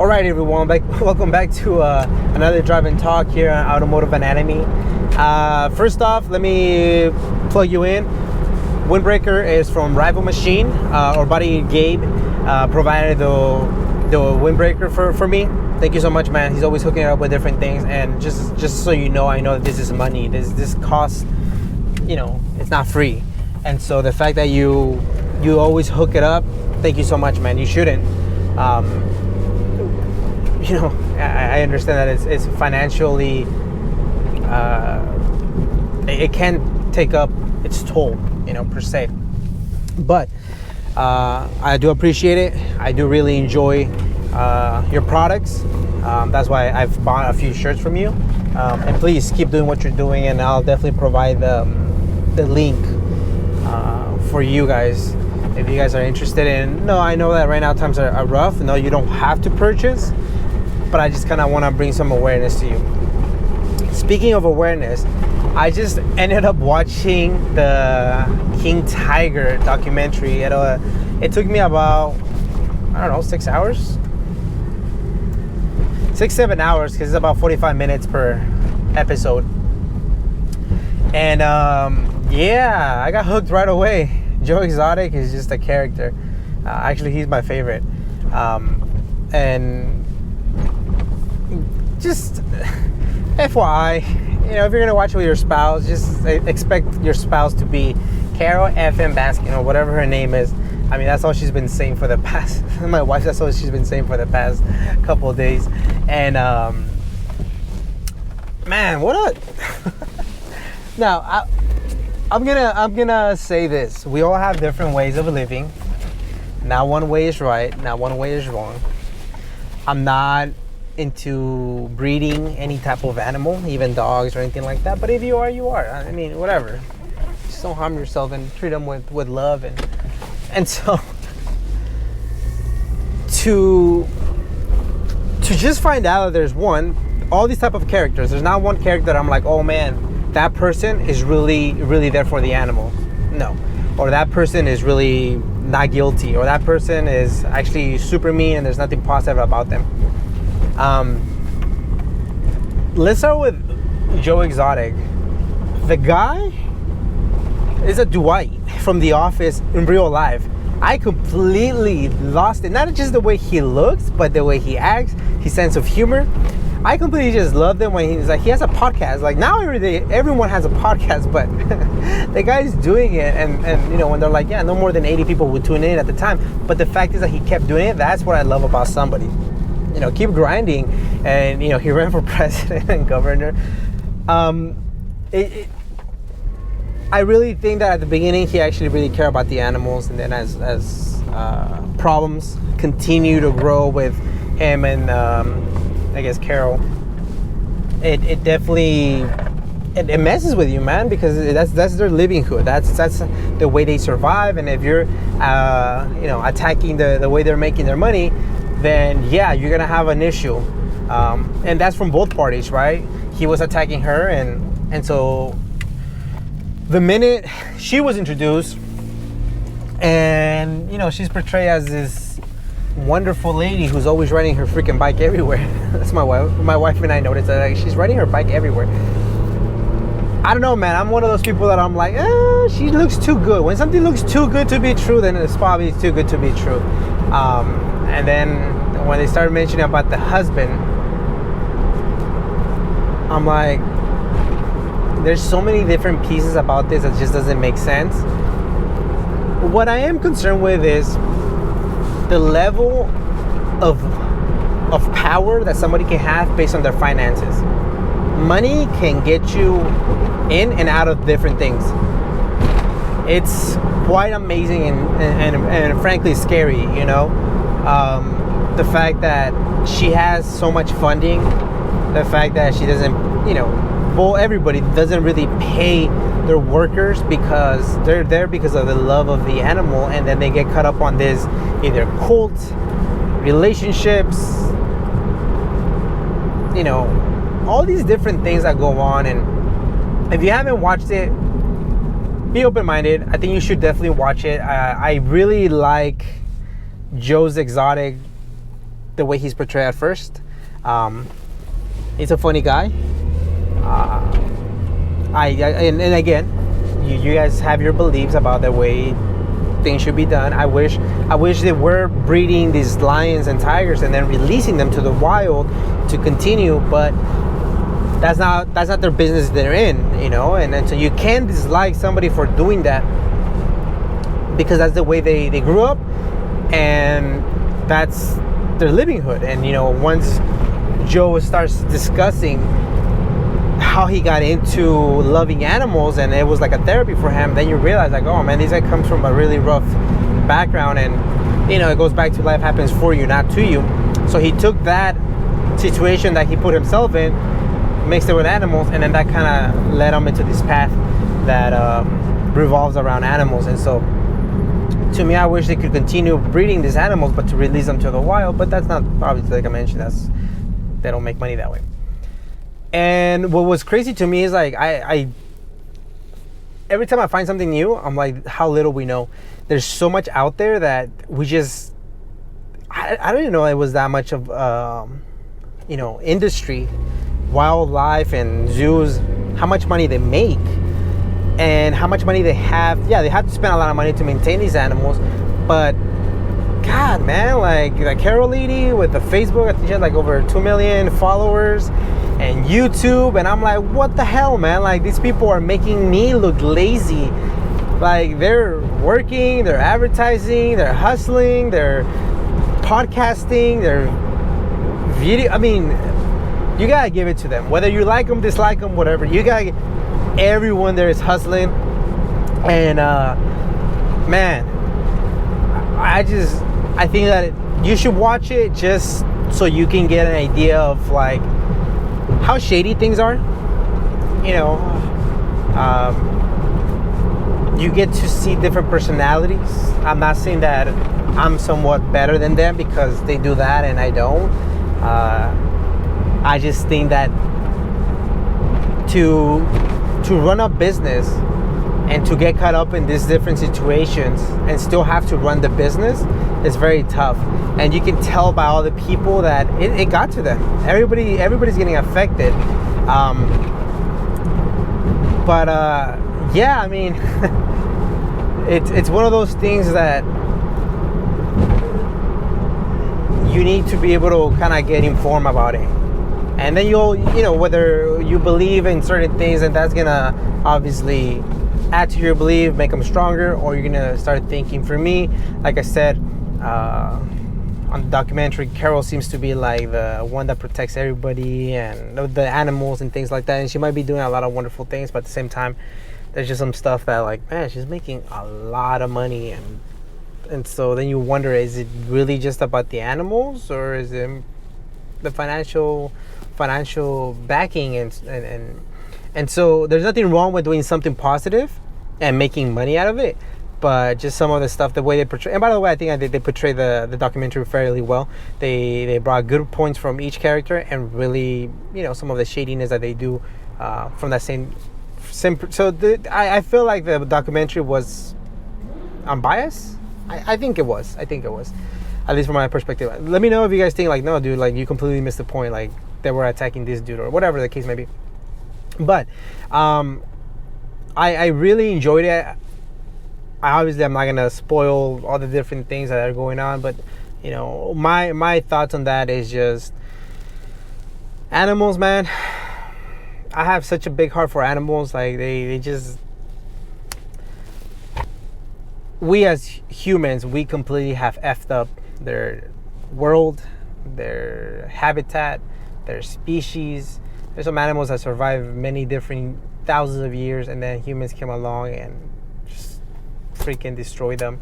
All right, everyone, welcome back to another drive and talk here on Automotive Anatomy. First off, let me plug you in. Windbreaker is from Rival Machine. Our buddy Gabe provided the windbreaker for me. Thank you so much, man. He's always hooking up with different things, and just so you know, I know that this is money. This costs, it's not free. And so the fact that you always hook it up, thank you so much, man. You shouldn't. I understand that it's financially, it can take up its toll, per se. But I do appreciate it. I do really enjoy your products. That's why I've bought a few shirts from you. And please keep doing what you're doing, and I'll definitely provide the link for you guys if you guys are interested in. No, I know that right now times are rough. No, you don't have to purchase, but I just kind of want to bring some awareness to you. Speaking of awareness, I just ended up watching the King Tiger documentary. It took me about, 6 hours? 6-7 hours, because it's about 45 minutes per episode. And I got hooked right away. Joe Exotic is just a character. Actually, he's my favorite. And just FYI, if you're gonna watch it with your spouse, just expect your spouse to be Carol F.M. Baskin or whatever her name is. I mean, that's all she's been saying for the past. My wife, that's all she's been saying for the past couple of days. And man, what a now I'm gonna say this. We all have different ways of living. Not one way is right. Not one way is wrong. I'm not into breeding any type of animal, even dogs or anything like that. But if you are, you are. I mean, whatever. Just don't harm yourself and treat them with love. And so to just find out that there's all these type of characters. There's not one character that I'm like, oh man, that person is really, really there for the animal. No. Or that person is really not guilty. Or that person is actually super mean and there's nothing positive about them. Let's start with Joe Exotic. The guy is a Dwight from The Office in real life. I completely lost it. Not just the way he looks, but the way he acts, his sense of humor. I completely just loved him when he's like, he has a podcast. Like now everyone has a podcast, but the guy's doing it. And when they're like, yeah, no more than 80 people would tune in at the time. But the fact is that he kept doing it. That's what I love about somebody. Keep grinding. And, he ran for president and governor. I really think that at the beginning, he actually really cared about the animals. And then as problems continue to grow with him and, I guess, Carol, it definitely, it messes with you, man, because that's their livelihood. That's the way they survive. And if you're, attacking the way they're making their money, then yeah, you're gonna have an issue, and that's from both parties, right? He was attacking her, and so the minute she was introduced, and she's portrayed as this wonderful lady who's always riding her freaking bike everywhere. That's my wife. My wife and I noticed that she's riding her bike everywhere. I don't know, man. I'm one of those people that I'm like, she looks too good. When something looks too good to be true, then it's probably too good to be true. And then when they started mentioning about the husband, I'm like, there's so many different pieces about this that just doesn't make sense. What I am concerned with is the level of power that somebody can have based on their finances. Money can get you in and out of different things. It's quite amazing and frankly scary, the fact that she has so much funding, the fact that she doesn't, everybody doesn't really pay their workers because they're there because of the love of the animal, and then they get caught up on this either cult, relationships, all these different things that go on. And if you haven't watched it, be open-minded. I think you should definitely watch it. I really like Joe's Exotic the way he's portrayed at first. He's a funny guy. And again, you guys have your beliefs about the way things should be done. I wish they were breeding these lions and tigers and then releasing them to the wild to continue, but that's not their business they're in, and so you can't dislike somebody for doing that, because that's the way they grew up and that's their livelihood. And once Joe starts discussing how he got into loving animals and it was like a therapy for him, then you realize like, oh man, this guy comes from a really rough background, and it goes back to life happens for you, not to you. So he took that situation that he put himself in, mixed it with animals, and then that kind of led him into this path that revolves around animals. And so to me, I wish they could continue breeding these animals, but to release them to the wild. But that's not, obviously, like I mentioned, they don't make money that way. And what was crazy to me is like I every time I find something new, I'm like, how little we know. There's so much out there that we just I don't even know it was that much of industry, wildlife and zoos, how much money they make and how much money they have. Yeah, they have to spend a lot of money to maintain these animals, but God, man, like Carol Lady with the Facebook, I think she had like over 2 million followers, and YouTube, and I'm like, what the hell, man? Like, these people are making me look lazy. Like, they're working, they're advertising, they're hustling, they're podcasting, they're video. I mean, you gotta give it to them. Whether you like them, dislike them, whatever, you gotta. Everyone there is hustling, and man, I think that you should watch it just so you can get an idea of like how shady things are. You get to see different personalities. I'm not saying that I'm somewhat better than them because they do that and I don't. I just think that to run a business and to get caught up in these different situations and still have to run the business is very tough. And you can tell by all the people that it got to them. Everybody's getting affected. Yeah, I mean, it's one of those things that you need to be able to kind of get informed about it. And then you'll, whether you believe in certain things, and that's gonna obviously add to your belief, make them stronger, or you're gonna start thinking. For me, like I said, on the documentary, Carol seems to be like the one that protects everybody and the animals and things like that. And she might be doing a lot of wonderful things, but at the same time, there's just some stuff that like, man, she's making a lot of money. And so then you wonder, is it really just about the animals, or is it the financial backing? And so there's nothing wrong with doing something positive and making money out of it, but just some of the stuff, the way they portray. And by the way, I think they portray the documentary fairly well. They brought good points from each character, and really, some of the shadiness that they do from that same. So I feel like the documentary was unbiased. I think it was. At least from my perspective. Let me know if you guys think like, no, dude, like you completely missed the point. Like they were attacking this dude or whatever the case may be. But I really enjoyed it. Obviously, I'm not gonna spoil all the different things that are going on, but my thoughts on that is just animals, man. I have such a big heart for animals. Like they just, we as humans, we completely have effed up their world, their habitat, their species. There's some animals that survive many different thousands of years, and then humans came along and just freaking destroyed them.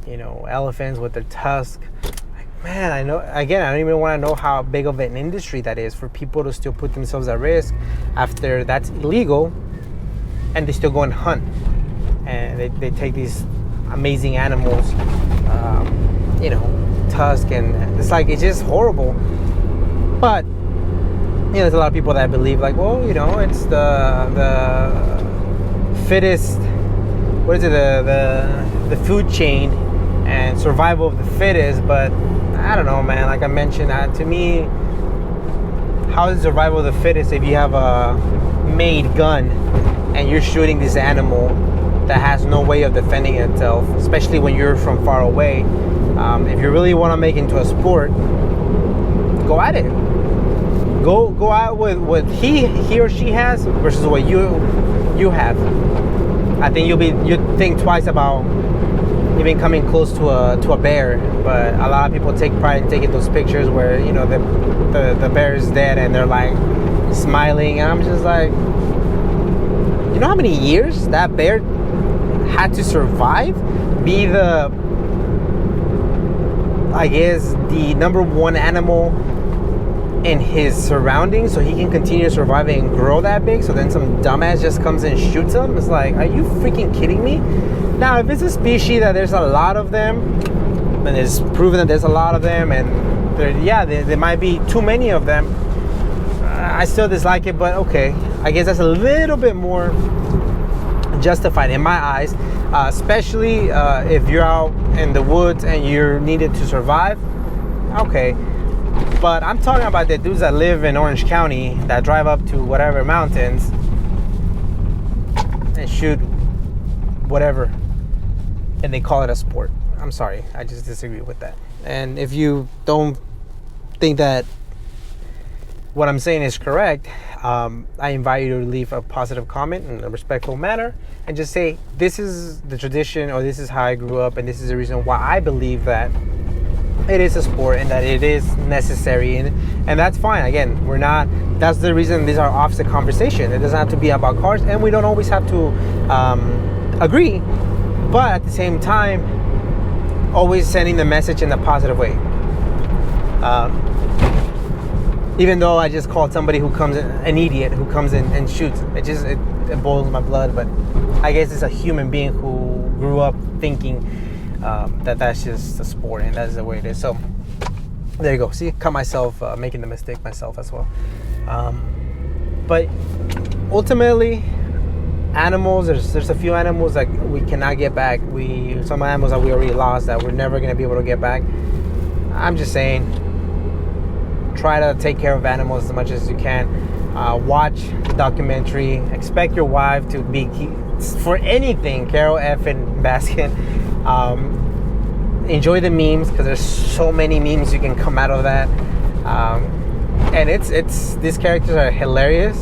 Elephants with their tusk. Like, man, I know. Again, I don't even want to know how big of an industry that is for people to still put themselves at risk after that's illegal, and they still go and hunt, and they take these amazing animals, tusk, and it's like, it's just horrible. But there's a lot of people that believe like, well, it's the fittest. What is it? The food chain and survival of the fittest. But I don't know, man. Like I mentioned, to me, how is survival of the fittest if you have a made gun and you're shooting this animal that has no way of defending itself, especially when you're from far away? If you really want to make it into a sport, go at it. Go out with what he or she has versus what you have. I think you'd think twice about even coming close to a bear. But a lot of people take pride in taking those pictures where, you know, the bear is dead and they're like smiling, and I'm just like, you know how many years that bear had to survive, be the, I guess, the number one animal in his surroundings, so he can continue to survive and grow that big, so then some dumbass just comes and shoots him? It's like, are you freaking kidding me? Now, if it's a species that there's a lot of them, and it's proven that there's a lot of them, and there might be too many of them, I still dislike it, but okay. I guess that's a little bit more justified in my eyes, especially if you're out in the woods and you're needed to survive. Okay. But I'm talking about the dudes that live in Orange County that drive up to whatever mountains and shoot whatever, and they call it a sport. I'm sorry, I just disagree with that. And if you don't think that what I'm saying is correct, I invite you to leave a positive comment in a respectful manner and just say, this is the tradition, or this is how I grew up, and this is the reason why I believe that it is a sport and that it is necessary, and that's fine. Again, that's the reason these are opposite conversation. It doesn't have to be about cars, and we don't always have to agree, but at the same time, always sending the message in a positive way. Even though I just called somebody who comes in an idiot who comes in and shoots, it boils my blood. But I guess it's a human being who grew up thinking that's just a sport, and that's the way it is. So there you go. See, caught myself making the mistake myself as well. But ultimately, animals, there's a few animals that we cannot get back. Some animals that we already lost that we're never going to be able to get back. I'm just saying, try to take care of animals as much as you can. Watch the documentary. Expect your wife to be, for anything, Carol effing Baskin. Enjoy the memes, because there's so many memes you can come out of that. And it's these characters are hilarious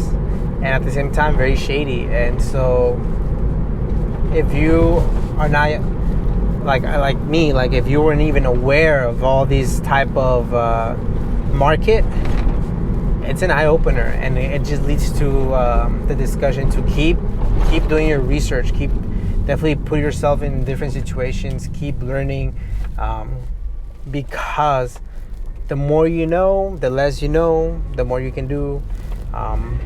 and at the same time very shady. And so if you are not like me, like if you weren't even aware of all these type of market, it's an eye-opener, and it just leads to the discussion to keep doing your research, definitely put yourself in different situations, keep learning, because the more you know, the less you know, the more you can do, and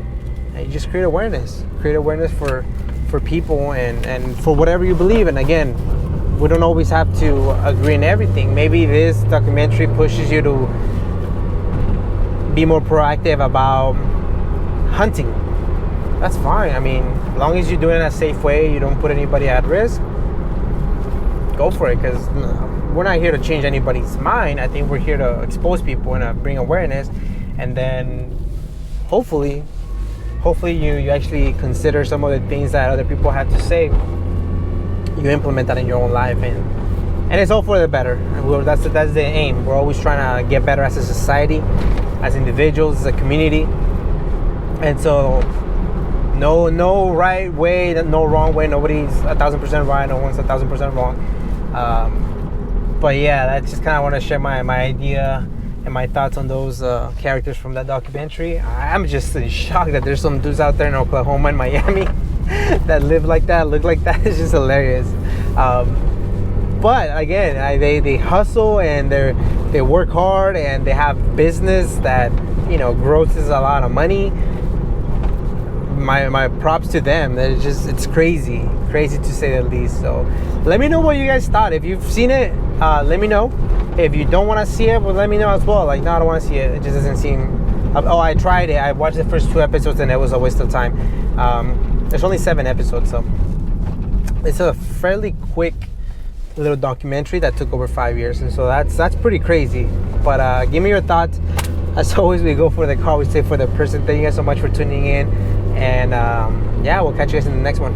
you just create awareness for people and for whatever you believe in. Again, we don't always have to agree on everything. Maybe this documentary pushes you to be more proactive about hunting. That's fine. I mean, as long as you do it in a safe way, you don't put anybody at risk, go for it, because we're not here to change anybody's mind. I think we're here to expose people and bring awareness, and then hopefully you actually consider some of the things that other people have to say. You implement that in your own life, and it's all for the better. And that's the aim. We're always trying to get better as a society, as individuals, as a community. And so no right way, no wrong way. Nobody's 1,000% right, no one's 1,000% wrong. But yeah, that's just kind of want to share my idea and my thoughts on those characters from that documentary. I'm just in shock that there's some dudes out there in Oklahoma and Miami that live like that, look like that. It's just hilarious. But again, they hustle and they work hard, and they have business that, you know, grosses a lot of money. My props to them. It's crazy to say the least. So let me know what you guys thought. If you've seen it, let me know. If you don't want to see it, well, let me know as well. Like, no, I don't want to see it. It just doesn't seem. I tried it. I watched the first 2 episodes, and it was a waste of time. There's only 7 episodes, so it's a fairly quick little documentary that took over 5 years, and so that's pretty crazy. But give me your thoughts. As always, we go for the car, we stay for the person. Thank you guys so much for tuning in, and yeah, we'll catch you guys in the next one.